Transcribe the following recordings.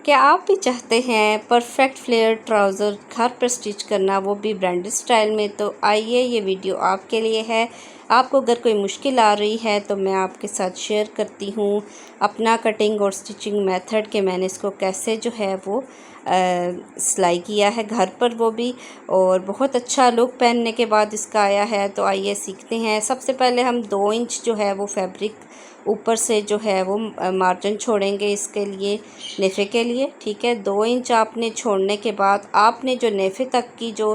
क्या आप भी चाहते हैं परफेक्ट फ्लेयर ट्राउज़र घर पर स्टिच करना, वो भी ब्रांडेड स्टाइल में? तो आइए, ये वीडियो आपके लिए है। आपको अगर कोई मुश्किल आ रही है तो मैं आपके साथ शेयर करती हूँ अपना कटिंग और स्टिचिंग मेथड के मैंने इसको कैसे जो है वो सिलाई किया है घर पर, वो भी और बहुत अच्छा लुक पहनने के बाद इसका आया है। तो आइए सीखते हैं। सबसे पहले हम 2 इंच जो है वो फैब्रिक ऊपर से जो है वो मार्जिन छोड़ेंगे इसके लिए, नेफ़े के लिए। ठीक है, 2 इंच आपने छोड़ने के बाद आपने जो नेफ़े तक की जो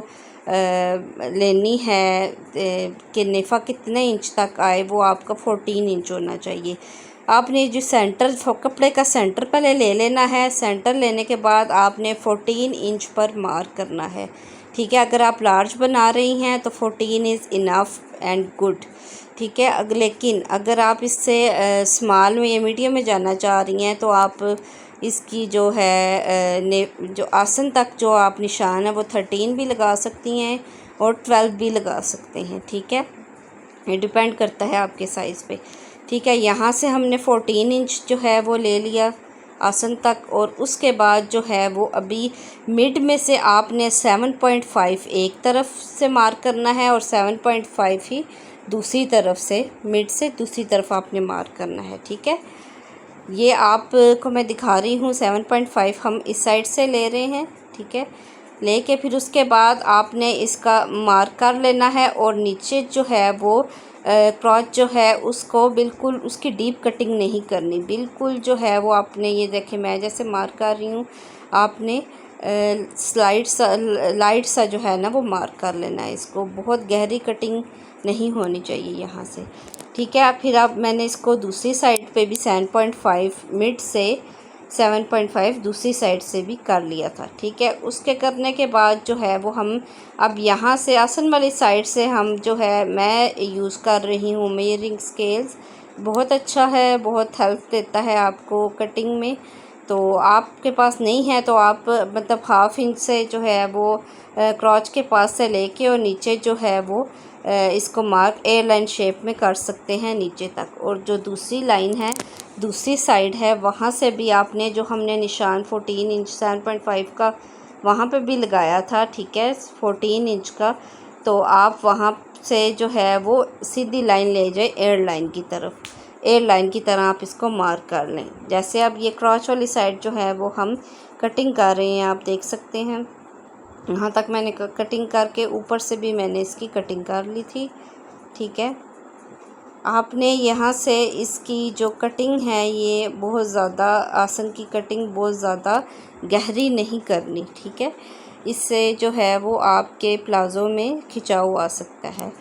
लेनी है कि नेफ़ा कितने इंच तक आए, वो आपका 14 इंच होना चाहिए। आपने जो सेंटर कपड़े का सेंटर पहले ले लेना है। सेंटर लेने के बाद आपने 14 इंच पर मार्क करना है। ठीक है, अगर आप लार्ज बना रही हैं तो 14 इज़ इनफ एंड गुड। ठीक है, लेकिन अगर आप इससे स्मॉल में या मीडियम में जाना चाह रही हैं तो आप इसकी जो है जो आसन तक जो आप निशान है वो 13 भी लगा सकती हैं और 12 भी लगा सकते हैं। ठीक है, ये डिपेंड करता है आपके साइज़ पे। ठीक है, यहाँ से हमने 14 इंच जो है वो ले लिया आसन तक, और उसके बाद जो है वो अभी मिड में से आपने 7.5 एक तरफ से मार्क करना है और 7.5 ही दूसरी तरफ से, मिड से दूसरी तरफ आपने मार्क करना है। ठीक है, ये आपको मैं दिखा रही हूँ। 7.5 हम इस साइड से ले रहे हैं। ठीक है, लेके फिर उसके बाद आपने इसका मार्क कर लेना है और नीचे जो है वो क्रॉच जो है उसको बिल्कुल उसकी डीप कटिंग नहीं करनी। बिल्कुल जो है वो आपने, ये देखें मैं जैसे मार्क कर रही हूँ, आपने लाइट सा जो है ना वो मार्क कर लेना है। इसको बहुत गहरी कटिंग नहीं होनी चाहिए यहाँ से। ठीक है, फिर अब मैंने इसको दूसरी साइड पे भी 7.5 मिड से 7.5 दूसरी साइड से भी कर लिया था। ठीक है, उसके करने के बाद जो है वो हम अब यहाँ से आसन वाली साइड से हम जो है मैं यूज़ कर रही हूँ मेजरिंग स्केल्स। बहुत अच्छा है, बहुत हेल्प देता है आपको कटिंग में। तो आपके पास नहीं है तो आप मतलब हाफ इंच से जो है वो क्रॉच के पास से लेके और नीचे जो है वो इसको मार्क एयर लाइन शेप में कर सकते हैं नीचे तक। और जो दूसरी लाइन है, दूसरी साइड है, वहाँ से भी आपने जो हमने निशान 14 इंच 7.5 का वहाँ पे भी लगाया था। ठीक है, 14 इंच का, तो आप वहाँ से जो है वो सीधी लाइन ले जाए एयर लाइन की तरफ। एयर लाइन की तरह आप इसको मार्क कर लें। जैसे अब ये क्रॉच वाली साइड जो है वो हम कटिंग कर रहे हैं, आप देख सकते हैं। यहाँ तक मैंने कटिंग करके ऊपर से भी मैंने इसकी कटिंग कर ली थी। ठीक है, आपने यहाँ से इसकी जो कटिंग है ये बहुत ज़्यादा आसन की कटिंग बहुत ज़्यादा गहरी नहीं करनी। ठीक है, इससे जो है वो आपके प्लाज़ो में खिंचाव आ सकता है।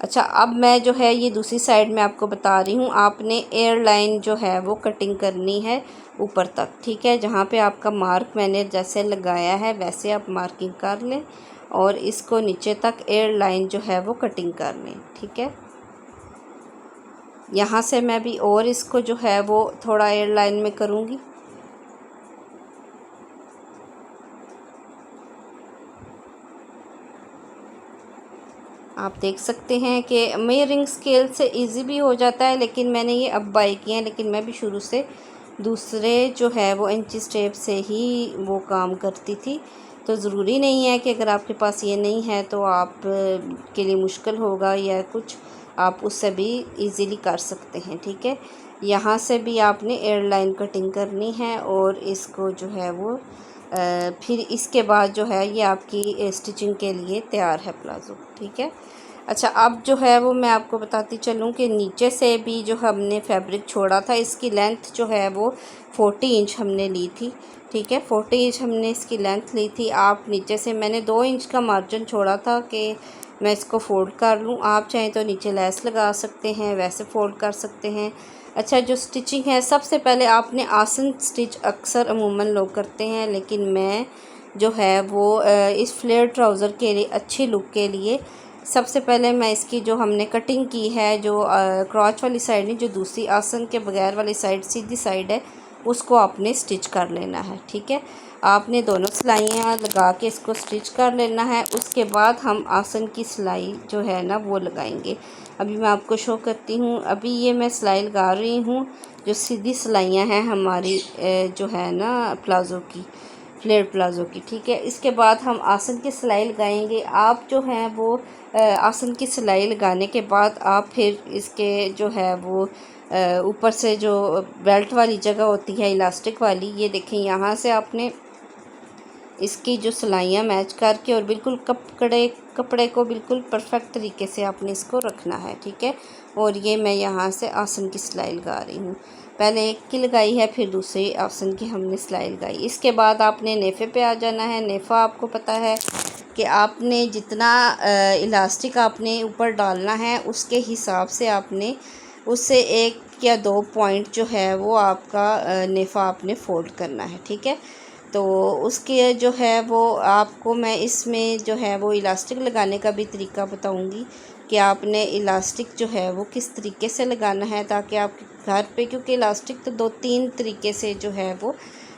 अच्छा, अब मैं जो है ये दूसरी साइड में आपको बता रही हूँ। आपने एयर लाइन जो है वो कटिंग करनी है ऊपर तक। ठीक है, जहाँ पे आपका मार्क मैंने जैसे लगाया है वैसे आप मार्किंग कर लें और इसको नीचे तक एयर लाइन जो है वो कटिंग कर लें। ठीक है, यहाँ से मैं भी और इसको जो है वो थोड़ा एयर लाइन में करूँगी। आप देख सकते हैं कि मेजरिंग स्केल से इजी भी हो जाता है, लेकिन मैंने ये अब बाय किए हैं। लेकिन मैं भी शुरू से दूसरे जो है वो इंची टेप से ही वो काम करती थी। तो ज़रूरी नहीं है कि अगर आपके पास ये नहीं है तो आप के लिए मुश्किल होगा या कुछ, आप उससे भी इजीली कर सकते हैं। ठीक है, यहाँ से भी आपने एयरलाइन कटिंग करनी है और इसको जो है वो फिर इसके बाद जो है ये आपकी स्टिचिंग के लिए तैयार है प्लाज़ो। ठीक है, अच्छा, अब जो है वो मैं आपको बताती चलूँ कि नीचे से भी जो हमने फैब्रिक छोड़ा था, इसकी लेंथ जो है वो 40 इंच हमने ली थी। ठीक है, 40 इंच हमने इसकी लेंथ ली थी। आप नीचे से मैंने 2 इंच का मार्जिन छोड़ा था कि मैं इसको फ़ोल्ड कर लूँ। आप चाहें तो नीचे लेस लगा सकते हैं, वैसे फ़ोल्ड कर सकते हैं। अच्छा, जो स्टिचिंग है, सबसे पहले आपने आसन स्टिच अक्सर अमूमन लोग करते हैं, लेकिन मैं जो है वो इस फ्लेयर ट्राउज़र के लिए अच्छी लुक के लिए सबसे पहले मैं इसकी जो हमने कटिंग की है, जो क्रॉच वाली साइड नहीं, जो दूसरी आसन के बगैर वाली साइड सीधी साइड है, उसको आपने स्टिच कर लेना है। ठीक है, आपने दोनों सिलाइयाँ लगा के इसको स्टिच कर लेना है। उसके बाद हम आसन की सिलाई जो है ना वो लगाएंगे। अभी मैं आपको शो करती हूँ। अभी ये मैं सिलाई लगा रही हूँ, जो सीधी सिलाइयाँ हैं हमारी जो है ना प्लाज़ो की, फ्लेयर प्लाज़ो की। ठीक है, इसके बाद हम आसन की सिलाई लगाएंगे। आप जो हैं वो आसन की सिलाई लगाने के बाद आप फिर इसके जो है वो ऊपर से जो बेल्ट वाली जगह होती है इलास्टिक वाली, ये देखें यहाँ से आपने इसकी जो सिलाइयाँ मैच करके और बिल्कुल कपड़े को बिल्कुल परफेक्ट तरीके से आपने इसको रखना है। ठीक है, और ये मैं यहाँ से आसन की सिलाई लगा रही हूँ। पहले एक की लगाई है, फिर दूसरी आसन की हमने सिलाई लगाई। इसके बाद आपने नेफ़े पे आ जाना है। नेफ़ा आपको पता है कि आपने जितना इलास्टिक आपने ऊपर डालना है उसके हिसाब से आपने उससे 1 या 2 पॉइंट जो है वो आपका नेफ़ा आपने फ़ोल्ड करना है। ठीक है, तो उसके जो है वो आपको मैं इसमें जो है वो इलास्टिक लगाने का भी तरीका बताऊंगी कि आपने इलास्टिक जो है वो किस तरीके से लगाना है, ताकि आपके घर पे, क्योंकि इलास्टिक तो 2-3 तरीके से जो है वो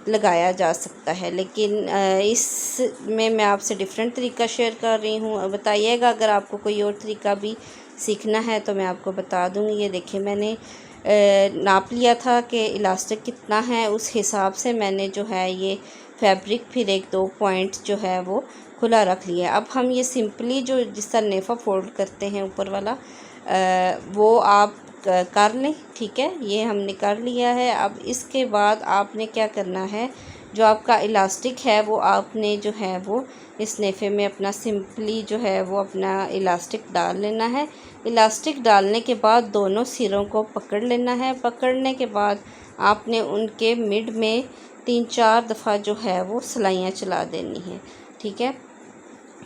लगाया जा सकता है, लेकिन इसमें मैं आपसे डिफरेंट तरीका शेयर कर रही हूँ। बताइएगा अगर आपको कोई और तरीका भी सीखना है तो मैं आपको बता दूँगी। ये देखिए मैंने नाप लिया था कि इलास्टिक कितना है, उस हिसाब से मैंने जो है ये फैब्रिक फिर 1-2 पॉइंट जो है वो खुला रख लिया। अब हम ये सिंपली जो जिस तरह नेफ़ा फोल्ड करते हैं ऊपर वाला वो आप कर लें। ठीक है, ये हमने कर लिया है। अब इसके बाद आपने क्या करना है, जो आपका इलास्टिक है वो आपने जो है वो इस नेफ़े में अपना सिंपली जो है वो अपना इलास्टिक डाल लेना है। इलास्टिक डालने के बाद दोनों सिरों को पकड़ लेना है। पकड़ने के बाद आपने उनके मिड में 3-4 दफ़ा जो है वो सिलाइयाँ चला देनी है। ठीक है,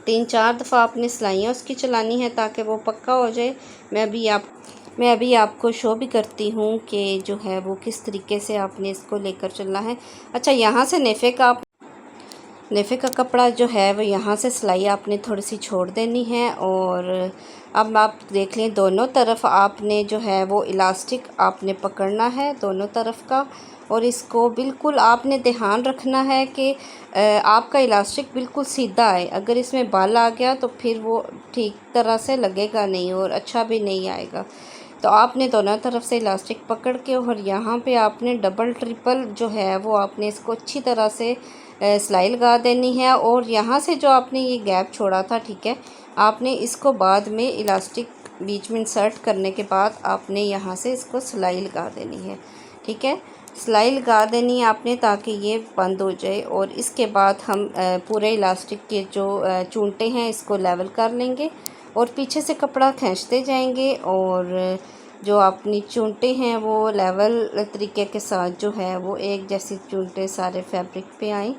3-4 दफ़ा आपने सिलाइयाँ उसकी चलानी है ताकि वो पक्का हो जाए। मैं अभी आपको शो भी करती हूँ कि जो है वो किस तरीके से आपने इसको लेकर चलना है। अच्छा, यहाँ से नेफ़े का कपड़ा जो है वो यहाँ से सिलाई आपने थोड़ी सी छोड़ देनी है। और अब आप देख लें, दोनों तरफ आपने जो है वो इलास्टिक आपने पकड़ना है दोनों तरफ का, और इसको बिल्कुल आपने ध्यान रखना है कि आपका इलास्टिक बिल्कुल सीधा आए। अगर इसमें बाल आ गया तो फिर वो ठीक तरह से लगेगा नहीं और अच्छा भी नहीं आएगा। तो आपने दोनों तरफ से इलास्टिक पकड़ के और यहाँ पे आपने डबल ट्रिपल जो है वो आपने इसको अच्छी तरह से सिलाई लगा देनी है। और यहाँ से जो आपने ये गैप छोड़ा था, ठीक है, आपने इसको बाद में इलास्टिक बीच में इंसर्ट करने के बाद आपने यहाँ से इसको सिलाई लगा देनी है। ठीक है, सिलाई लगा देनी है आपने ताकि ये बंद हो जाए। और इसके बाद हम पूरे इलास्टिक के जो चूंटे हैं इसको लेवल कर लेंगे और पीछे से कपड़ा खींचते जाएंगे, और जो अपनी चूंटे हैं वो लेवल तरीके के साथ जो है वो एक जैसी चूंटे सारे फैब्रिक पे आएँ।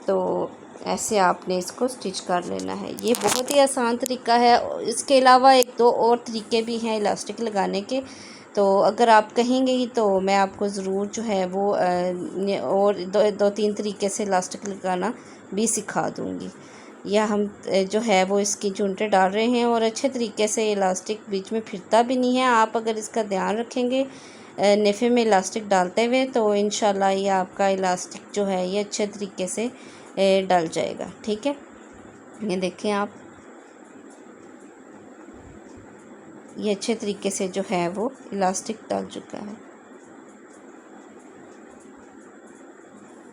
तो ऐसे आपने इसको स्टिच कर लेना है। ये बहुत ही आसान तरीका है। इसके अलावा 1-2 और तरीके भी हैं इलास्टिक लगाने के, तो अगर आप कहेंगे ही तो मैं आपको ज़रूर जो है वो और 2-3 तरीके से इलास्टिक लगाना भी सिखा दूँगी। या हम जो है वो इसकी चूंटे डाल रहे हैं और अच्छे तरीके से इलास्टिक बीच में फिरता भी नहीं है। आप अगर इसका ध्यान रखेंगे नेफ़े में इलास्टिक डालते हुए तो इंशाल्लाह ये आपका इलास्टिक जो है ये अच्छे तरीके से डल जाएगा। ठीक है, ये देखें आप, ये अच्छे तरीके से जो है वो इलास्टिक डल चुका है।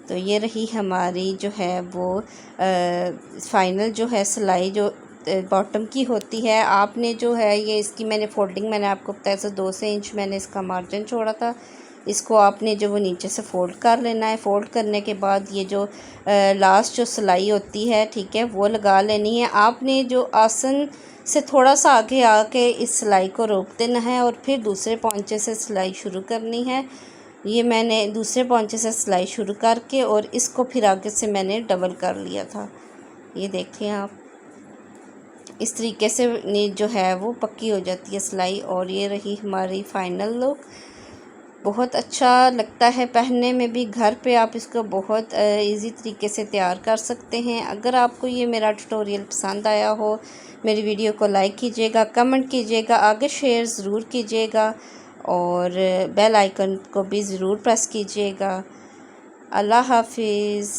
तो ये रही हमारी जो है वो फाइनल जो है सिलाई जो बॉटम की होती है। आपने जो है ये इसकी मैंने फोल्डिंग मैंने आपको बताया था 2 से इंच मैंने इसका मार्जिन छोड़ा था। इसको आपने जो वो नीचे से फ़ोल्ड कर लेना है। फ़ोल्ड करने के बाद ये जो लास्ट जो सिलाई होती है, ठीक है, वो लगा लेनी है। आपने जो आसन से थोड़ा सा आगे आके इस सिलाई को रोक देना है और फिर दूसरे पोंचे से सिलाई शुरू करनी है। ये मैंने दूसरे पोंचे से सिलाई शुरू करके और इसको फिर आगे से मैंने डबल कर लिया था। ये देखिए आप, इस तरीके से जो है वो पक्की हो जाती है सिलाई। और ये रही हमारी फ़ाइनल लुक। बहुत अच्छा लगता है पहनने में भी। घर पे आप इसको बहुत इजी तरीके से तैयार कर सकते हैं। अगर आपको ये मेरा ट्यूटोरियल पसंद आया हो, मेरी वीडियो को लाइक कीजिएगा, कमेंट कीजिएगा, आगे शेयर ज़रूर कीजिएगा और बेल आइकन को भी ज़रूर प्रेस कीजिएगा। अल्लाह हाफिज़।